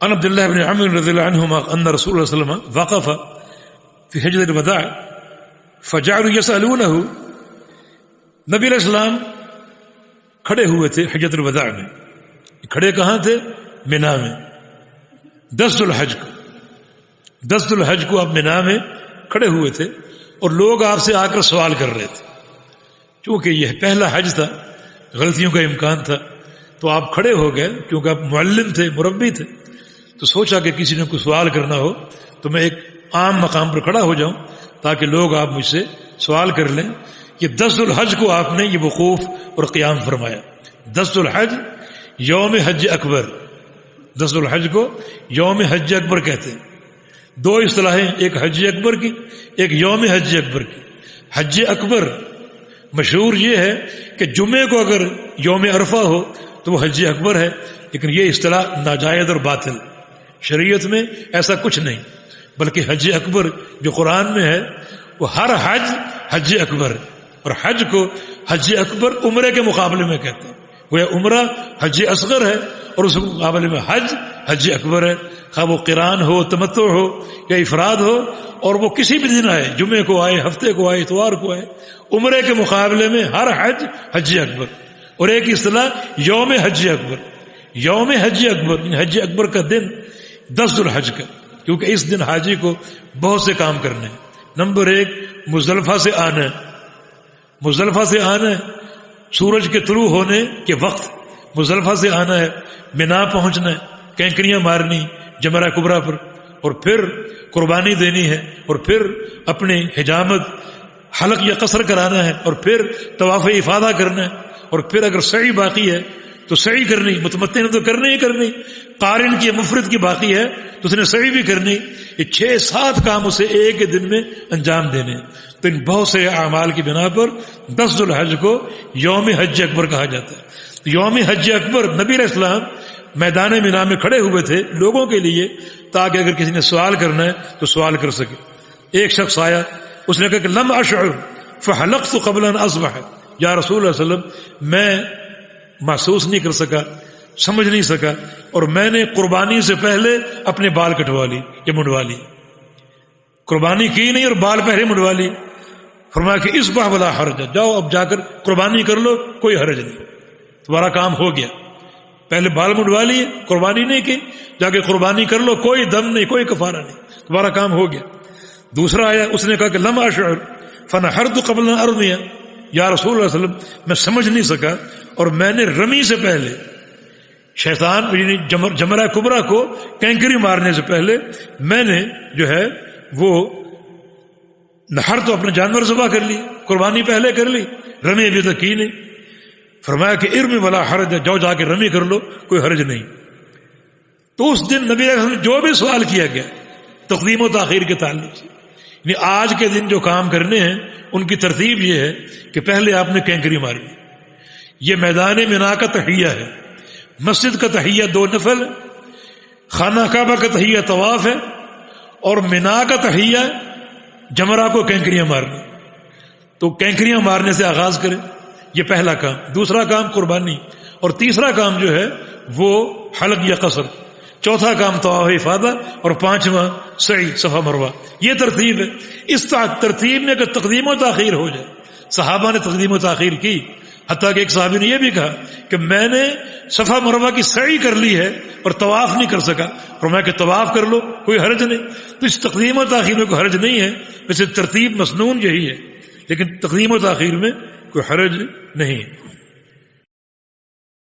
عن عبد الله بن عمرو رضي الله عنهما أن رسول الله صلى الله عليه وسلم وقف في حجة الوداع فجعلوا يسألونه. نبی علیہ السلام کھڑے ہوئے تھے حجۃ الوداع میں. کھڑے کہاں تھے؟ منا میں. 10 ذو الحج کو آپ منا میں کھڑے ہوئے تھے اور لوگ آپ سے آ کر سوال کر رہے تھے. چونکہ یہ پہلا حج تھا، غلطیوں کا امکان تھا، تو آپ کھڑے ہو گئے. کیونکہ آپ معلم تھے، مربی تھے، تو سوچا کہ کسی نے کوئی سوال کرنا ہو تو میں ایک عام مقام پر کھڑا ہو جاؤں تاکہ لوگ آپ مجھ سے سوال کر لیں. یہ 10 ذو الحج کو آپ نے یہ وقوف اور قیام فرمایا. 10 ذو الحج یوم حج اکبر. 10 ذو الحج کو یوم حج اکبر کہتے ہیں. 2 اصطلاحیں، ایک حج اکبر کی، ایک یوم حج اکبر کی. حج اکبر مشہور یہ ہے کہ جمعے کو اگر یوم عرفہ ہو تو وہ حج اکبر ہے، لیکن یہ اصطلاح ناجائز اور باطل. شریعت میں ایسا کچھ نہیں، بلکہ حج اکبر جو قرآن میں ہے وہ ہر حج حج اکبر ہے. اور حج کو حج اکبر عمرے کے مقابلے میں کہتے ہیں. وہ عمرہ حج اصغر ہے اور اس کے مقابلے میں حج اکبر ہے. خواہ وہ قران ہو، تمتع ہو یا افراد ہو، اور وہ کسی بھی دن آئے، جمعے کو آئے، ہفتے کو آئے، اتوار کو آئے، عمرے کے مقابلے میں ہر حج اکبر. اور ایک اصطلاح یوم حج اکبر. یوم حج اکبر حج اکبر کا دن 10 ذو الحج کا، کیونکہ اس دن حاجی کو بہت سے کام کرنے ہیں. نمبر 1 مزدلفہ سے آنا ہے. مزدلفہ سے آنا ہے سورج کے طلوع ہونے کے وقت. مزدلفہ سے آنا ہے، منا پہنچنا ہے، کینکریاں مارنی جمرہ کبریٰ پر، اور پھر قربانی دینی ہے، اور پھر اپنی حجامت حلق یا قصر کرانا ہے، اور پھر طواف افاضہ کرنا ہے، اور پھر اگر سعی باقی ہے تو سعی کرنی. متمتع نے تو کرنی ہی کرنی. قارن کی مفرد کی باقی ہے تو اس نے سعی بھی کرنی. یہ 6-7 کام اسے ایک ہی دن میں انجام دینے. تو ان بہت سے اعمال کی بنا پر 10 ذو الحج کو یوم حج اکبر کہا جاتا ہے. یوم حج اکبر نبی علیہ السلام میدان منا میں کھڑے ہوئے تھے لوگوں کے لیے، تاکہ اگر کسی نے سوال کرنا ہے تو سوال کر سکے. ایک شخص آیا، اس نے کہا کہ لم اشعر فحلقت قبل ان اصبح. یا رسول اللہ صلی اللہ علیہ وسلم، میں محسوس نہیں کر سکا، سمجھ نہیں سکا، اور میں نے قربانی سے پہلے اپنے بال کٹوا لی یا منڈوا لی. قربانی کی نہیں اور بال پہلے منڈوا لی. فرمایا کہ اصبح ولا حرج، جاؤ اب جا کر قربانی کر لو، کوئی حرج نہیں، تمہارا کام ہو گیا. پہلے بال منڈوا لیے، قربانی نہیں کی، جا کے قربانی کر لو، کوئی دم نہیں، کوئی کفارہ نہیں، تمہارا کام ہو گیا. دوسرا آیا، اس نے کہا کہ لم اشعر فنحرت قبل ان ارمی. یا رسول اللہ صلی اللہ علیہ وسلم، میں سمجھ نہیں سکا اور میں نے رمی سے پہلے، شیطان یعنی جمرہ کبریٰ کو کینکری مارنے سے پہلے میں نے جو ہے وہ نہر تو اپنے جانور ذبح کر لی، قربانی پہلے کر لی، رمی ابھی تک کی نہیں. فرمایا کہ ارمی ولا حرج، جاؤ جا کے رمی کر لو، کوئی حرج نہیں. تو اس دن نبی علیہ السلام نے جو بھی سوال کیا گیا تقدیم و تاخیر کے تعلق سے، یعنی آج کے دن جو کام کرنے ہیں ان کی ترتیب یہ ہے کہ پہلے آپ نے کینکری ماری. یہ میدان منا کا تحیہ ہے. مسجد کا تحیہ 2 نفل، خانہ کعبہ کا تحیہ طواف ہے، اور منا کا تحیہ جمرہ کو کینکریاں مارنا. تو کینکریاں مارنے سے آغاز کریں، یہ پہلا کام. دوسرا کام قربانی، اور تیسرا کام جو ہے وہ حلق یا قصر. چوتھا کام طواف افاضہ، اور 5واں سعی صفا مروہ. یہ ترتیب ہے. اس ترتیب میں کہ تقدیم و تاخیر ہو جائے. صحابہ نے تقدیم و تاخیر کی، حتیٰ کہ ایک صحابی نے یہ بھی کہا کہ میں نے صفا مروہ کی سعی کر لی ہے اور طواف نہیں کر سکا، اور میں کہ طواف کر لو، کوئی حرج نہیں. تو اس تقدیم و تاخیر میں کوئی حرج نہیں ہے. ویسے ترتیب مسنون یہی ہے، لیکن تقدیم و تاخیر میں کوئی حرج نہیں ہے.